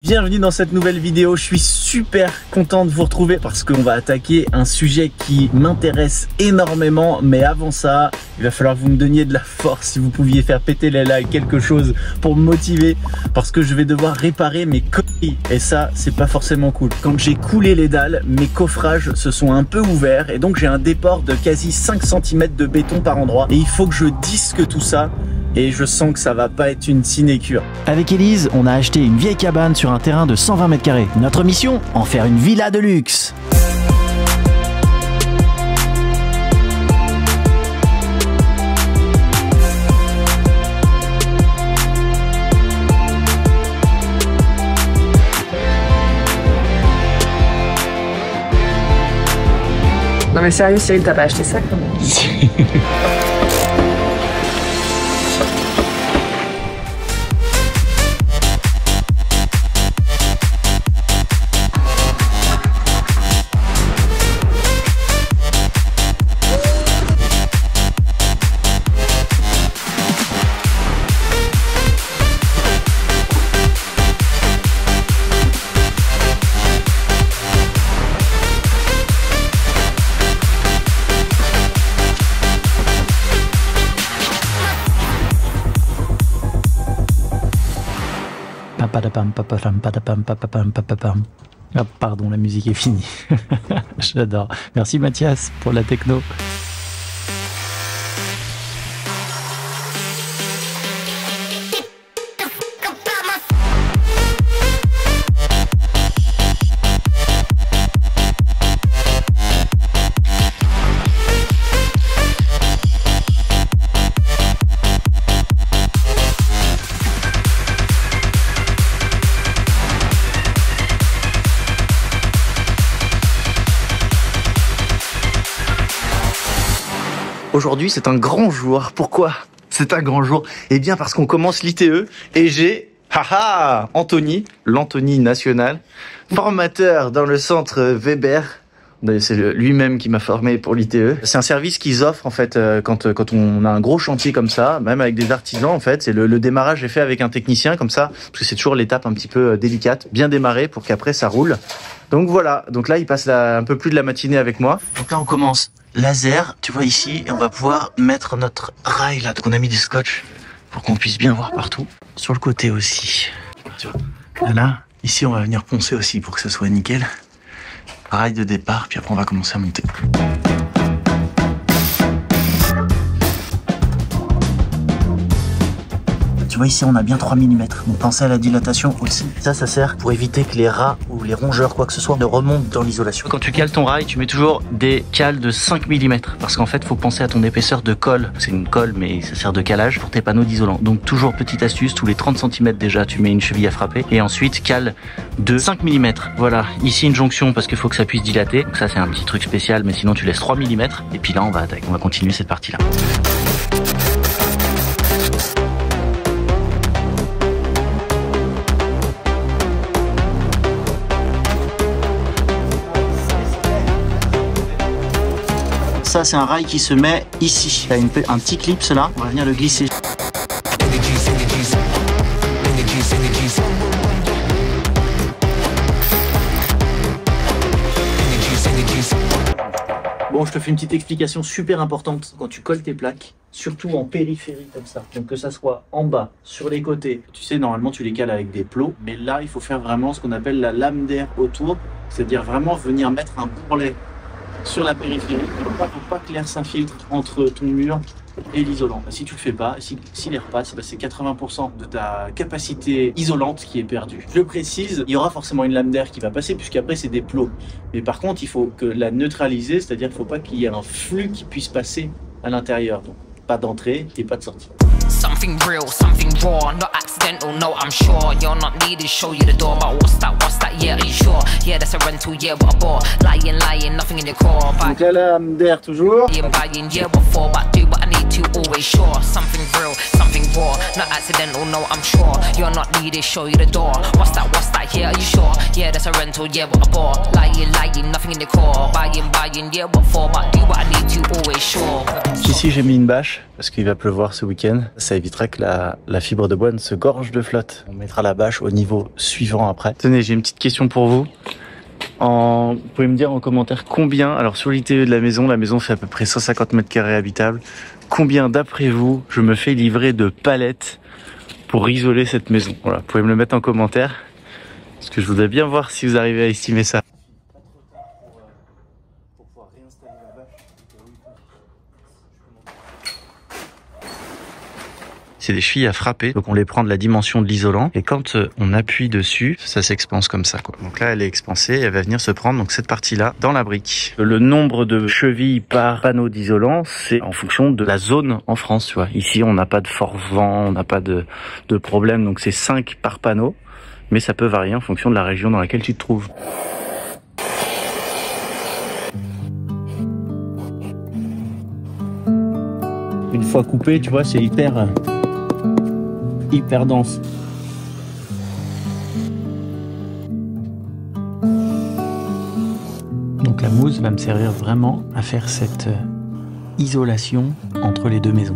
Bienvenue dans cette nouvelle vidéo, je suis super content de vous retrouver parce qu'on va attaquer un sujet qui m'intéresse énormément. Mais avant ça, il va falloir que vous me donniez de la force, si vous pouviez faire péter les likes, quelque chose pour me motiver, parce que je vais devoir réparer mes conneries et ça c'est pas forcément cool. Quand j'ai coulé les dalles, mes coffrages se sont un peu ouverts et donc j'ai un déport de quasi 5 cm de béton par endroit et il faut que je disque tout ça. Et je sens que ça va pas être une sinécure. Avec Elise, on a acheté une vieille cabane sur un terrain de 120 mètres carrés. Notre mission, en faire une villa de luxe. Non mais sérieux Cyril, t'as pas acheté ça quand même? Ah, pardon, la musique est finie. J'adore. Merci Mathias pour la techno. Aujourd'hui, c'est un grand jour. Pourquoi c'est un grand jour? Eh bien, parce qu'on commence l'ITE et j'ai, Anthony, l'Anthony national, formateur dans le centre Weber. C'est lui-même qui m'a formé pour l'ITE. C'est un service qu'ils offrent en fait quand on a un gros chantier comme ça, même avec des artisans en fait. C'est le démarrage est fait avec un technicien comme ça, parce que c'est toujours l'étape un petit peu délicate, bien démarrer pour qu'après ça roule. Donc voilà, donc là il passe un peu plus de la matinée avec moi. Donc là on commence laser, tu vois ici, et on va pouvoir mettre notre rail là. Donc on a mis du scotch pour qu'on puisse bien voir partout. Sur le côté aussi. Tu vois. Là, ici on va venir poncer aussi pour que ça soit nickel. Rail de départ, puis après on va commencer à monter. Tu vois ici on a bien 3 mm, donc pensez à la dilatation aussi. Ça sert pour éviter que les rats ou les rongeurs, quoi que ce soit, ne remontent dans l'isolation. Quand tu cales ton rail, tu mets toujours des cales de 5 mm, parce qu'en fait faut penser à ton épaisseur de colle. C'est une colle mais ça sert de calage pour tes panneaux d'isolant. Donc toujours petite astuce, tous les 30 cm déjà tu mets une cheville à frapper et ensuite cale de 5 mm. Voilà, ici une jonction parce qu'il faut que ça puisse dilater. Donc ça c'est un petit truc spécial, mais sinon tu laisses 3 mm et puis là on va continuer cette partie là. Ça c'est un rail qui se met ici. Il y a un petit clip là, on va venir le glisser. Bon, je te fais une petite explication super importante. Quand tu colles tes plaques, surtout en périphérie comme ça, donc que ça soit en bas, sur les côtés, tu sais, normalement tu les cales avec des plots, mais là il faut faire vraiment ce qu'on appelle la lame d'air autour, c'est-à-dire vraiment venir mettre un bourrelet sur la périphérie. Il ne faut pas que l'air s'infiltre entre ton mur et l'isolant. Si tu le fais pas, s'il repasse, c'est 80% de ta capacité isolante qui est perdue. Je le précise, il y aura forcément une lame d'air qui va passer puisqu'après c'est des plots. Mais par contre, il faut que la neutraliser, c'est-à-dire qu'il ne faut pas qu'il y ait un flux qui puisse passer à l'intérieur. Donc pas d'entrée et pas de sortie. Something real, something raw, not accidental, no I'm sure. You're not needed, show you the door, but what's that, yeah, are you sure? Yeah, that's a rental, yeah, what a bore. Lying, nothing in your core. Donc la lame d'air toujours. Buying, yeah, before, but do what I need to, always sure. Something real, something raw, not accidental, no I'm sure. You're not needed, show you the door. What's that, yeah, are you sure? Yeah, that's a rental, yeah, what a bore. Lying, nothing in the core. Buying, yeah, what for? But do what I need to, always sure. Ici j'ai mis une bâche parce qu'il va pleuvoir ce week-end. Ça évitera que la fibre de bois ne se gorge de flotte. On mettra la bâche au niveau suivant après. Tenez, j'ai une petite question pour vous. Vous pouvez me dire en commentaire combien, alors sur l'ITE de la maison fait à peu près 150 mètres carrés habitables. Combien d'après vous je me fais livrer de palettes pour isoler cette maison? Voilà, vous pouvez me le mettre en commentaire. Parce que je voudrais bien voir si vous arrivez à estimer ça. C'est des chevilles à frapper, donc on les prend de la dimension de l'isolant et quand on appuie dessus, ça s'expanse comme ça, quoi. Donc là elle est expansée et elle va venir se prendre donc cette partie-là dans la brique. Le nombre de chevilles par panneau d'isolant, c'est en fonction de la zone en France, tu vois. Ici on n'a pas de fort vent, on n'a pas de problème, donc c'est 5 par panneau, mais ça peut varier en fonction de la région dans laquelle tu te trouves. Une fois coupé, tu vois, c'est hyper dense. Donc la mousse va me servir vraiment à faire cette isolation entre les deux maisons.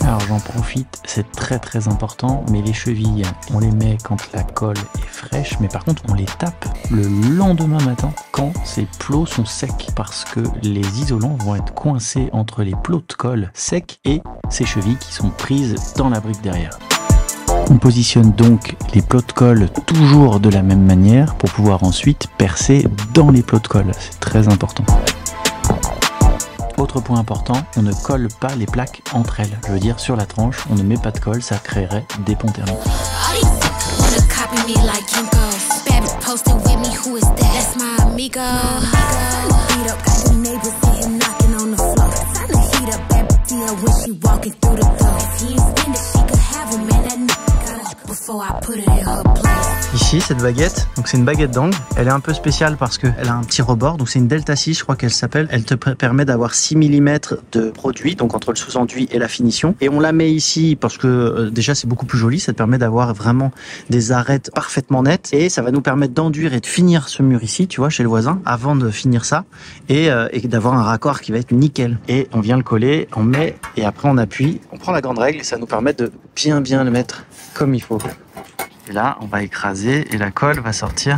Alors j'en profite, c'est très important, mais les chevilles, on les met quand la colle est fraîche, mais par contre on les tape le lendemain matin quand ces plots sont secs, parce que les isolants vont être coincés entre les plots de colle secs et ces chevilles qui sont prises dans la brique derrière. On positionne donc les plots de colle toujours de la même manière pour pouvoir ensuite percer dans les plots de colle, c'est très important. Autre point important, on ne colle pas les plaques entre elles. Je veux dire, sur la tranche, on ne met pas de colle, ça créerait des ponts thermiques. Ici, cette baguette, donc c'est une baguette d'angle, elle est un peu spéciale parce qu'elle a un petit rebord, donc c'est une Delta 6, je crois qu'elle s'appelle. Elle te permet d'avoir 6 mm de produit, donc entre le sous-enduit et la finition. Et on la met ici parce que déjà c'est beaucoup plus joli, ça te permet d'avoir vraiment des arêtes parfaitement nettes. Et ça va nous permettre d'enduire et de finir ce mur ici, tu vois, chez le voisin, avant de finir ça. Et d'avoir un raccord qui va être nickel. Et on vient le coller, on met, et après on appuie, on prend la grande règle et ça nous permet de bien le mettre comme il faut. Et là, on va écraser et la colle va sortir.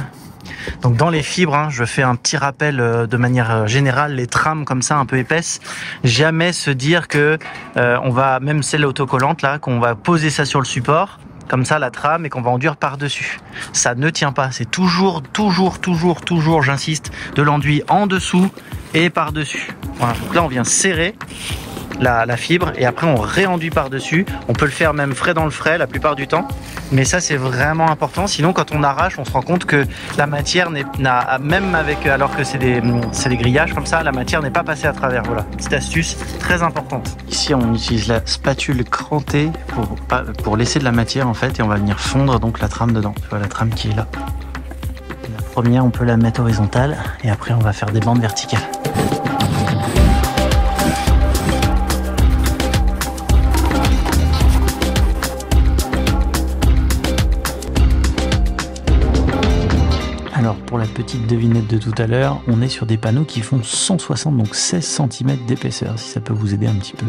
Donc dans les fibres, hein, je fais un petit rappel de manière générale, les trames comme ça un peu épaisses, jamais se dire que on va, même celle autocollante là, qu'on va poser ça sur le support, comme ça la trame, et qu'on va enduire par-dessus. Ça ne tient pas, c'est toujours, j'insiste, de l'enduit en dessous et par-dessus. Voilà, donc là on vient serrer la fibre et après on réenduit par-dessus. On peut le faire même frais dans le frais la plupart du temps, mais ça c'est vraiment important, sinon quand on arrache on se rend compte que la matière même avec, alors que c'est des grillages comme ça, la matière n'est pas passée à travers. Voilà, petite astuce très importante. Ici on utilise la spatule crantée pour laisser de la matière en fait, et on va venir fondre donc la trame dedans. Tu vois la trame qui est là. La première on peut la mettre horizontale et après on va faire des bandes verticales. Alors pour la petite devinette de tout à l'heure, on est sur des panneaux qui font 160, donc 16 cm d'épaisseur, si ça peut vous aider un petit peu.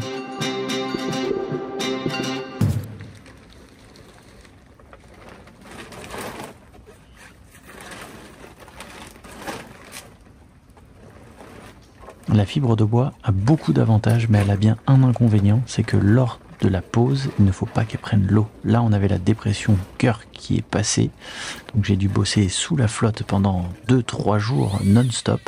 La fibre de bois a beaucoup d'avantages, mais elle a bien un inconvénient, c'est que lors de la pose, il ne faut pas qu'elle prenne l'eau. Là, on avait la dépression cœur qui est passée, donc j'ai dû bosser sous la flotte pendant 2-3 jours non-stop.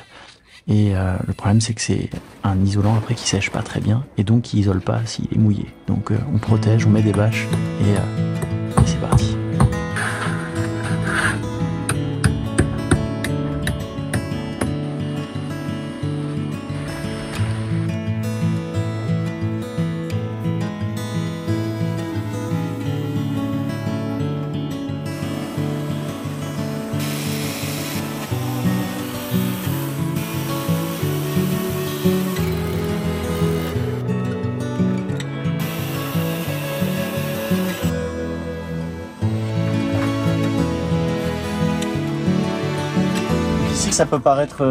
Et le problème c'est que c'est un isolant après qui sèche pas très bien et donc qui isole pas s'il est mouillé. Donc on protège, on met des bâches et c'est parti. Ça peut paraître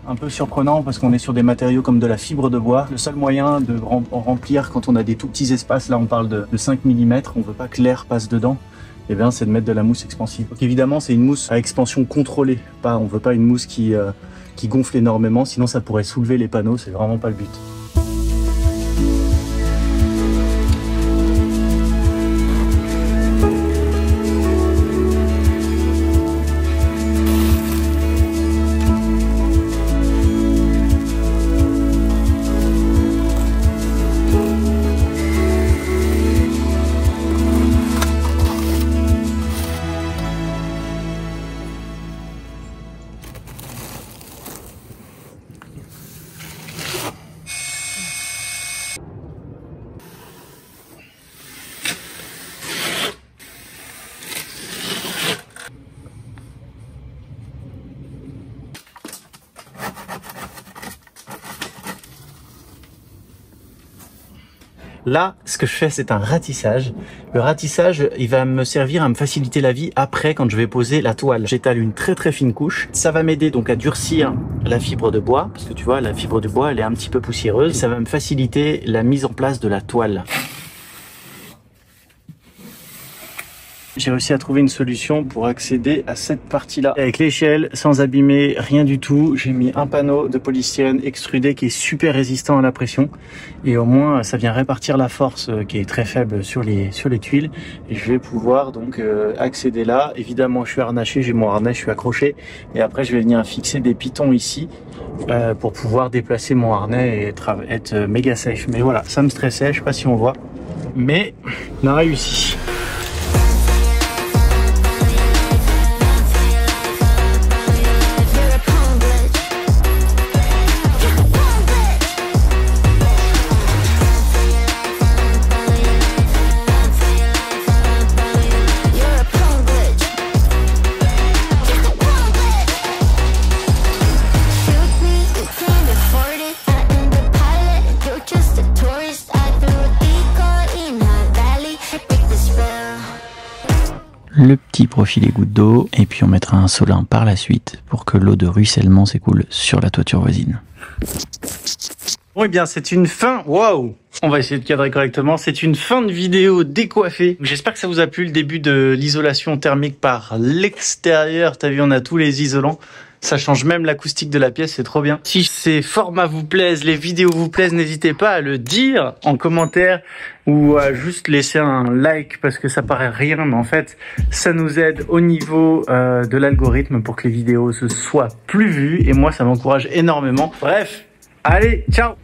un peu surprenant parce qu'on est sur des matériaux comme de la fibre de bois. Le seul moyen de remplir quand on a des tout petits espaces, là on parle de 5 mm, on veut pas que l'air passe dedans, et bien c'est de mettre de la mousse expansive. Donc évidemment c'est une mousse à expansion contrôlée, on veut pas une mousse qui gonfle énormément, sinon ça pourrait soulever les panneaux, c'est vraiment pas le but. Là, ce que je fais, c'est un ratissage. Le ratissage, il va me servir à me faciliter la vie après quand je vais poser la toile. J'étale une très très fine couche. Ça va m'aider donc à durcir la fibre de bois, parce que tu vois, la fibre de bois, elle est un petit peu poussiéreuse. Ça va me faciliter la mise en place de la toile. J'ai réussi à trouver une solution pour accéder à cette partie-là. Avec l'échelle, sans abîmer rien du tout, j'ai mis un panneau de polystyrène extrudé qui est super résistant à la pression. Et au moins, ça vient répartir la force qui est très faible sur les tuiles. Et je vais pouvoir donc accéder là. Évidemment, je suis harnaché, j'ai mon harnais, je suis accroché. Et après, je vais venir fixer des pitons ici pour pouvoir déplacer mon harnais et être méga safe. Mais voilà, ça me stressait, je sais pas si on voit. Mais on a réussi. Le petit profil goutte d'eau et puis on mettra un solin par la suite pour que l'eau de ruissellement s'écoule sur la toiture voisine. Bon, eh bien, c'est une fin. Waouh! On va essayer de cadrer correctement. C'est une fin de vidéo décoiffée. J'espère que ça vous a plu, le début de l'isolation thermique par l'extérieur. T'as vu, on a tous les isolants. Ça change même l'acoustique de la pièce, c'est trop bien. Si ces formats vous plaisent, les vidéos vous plaisent, n'hésitez pas à le dire en commentaire ou à juste laisser un like parce que ça paraît rien, mais en fait, ça nous aide au niveau de l'algorithme pour que les vidéos se soient plus vues et moi, ça m'encourage énormément. Bref, allez, ciao!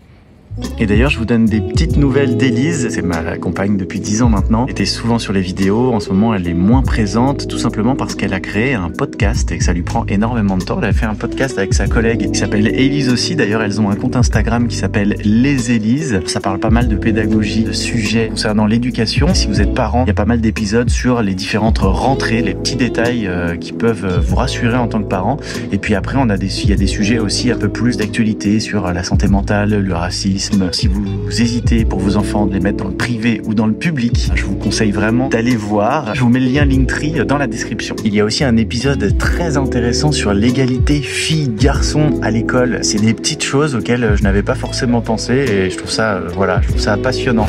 Et d'ailleurs, je vous donne des petites nouvelles d'Élise. C'est ma compagne depuis 10 ans maintenant. Elle était souvent sur les vidéos. En ce moment, elle est moins présente, tout simplement parce qu'elle a créé un podcast et que ça lui prend énormément de temps. Elle a fait un podcast avec sa collègue qui s'appelle Élise aussi. D'ailleurs, elles ont un compte Instagram qui s'appelle Les Élises. Ça parle pas mal de pédagogie, de sujets concernant l'éducation. Si vous êtes parent, il y a pas mal d'épisodes sur les différentes rentrées, les petits détails qui peuvent vous rassurer en tant que parent. Et puis après, il y a des sujets aussi un peu plus d'actualité sur la santé mentale, le racisme. Si vous hésitez pour vos enfants de les mettre dans le privé ou dans le public, je vous conseille vraiment d'aller voir. Je vous mets le lien Linktree dans la description. Il y a aussi un épisode très intéressant sur l'égalité filles-garçons à l'école. C'est des petites choses auxquelles je n'avais pas forcément pensé et je trouve ça, je trouve ça passionnant.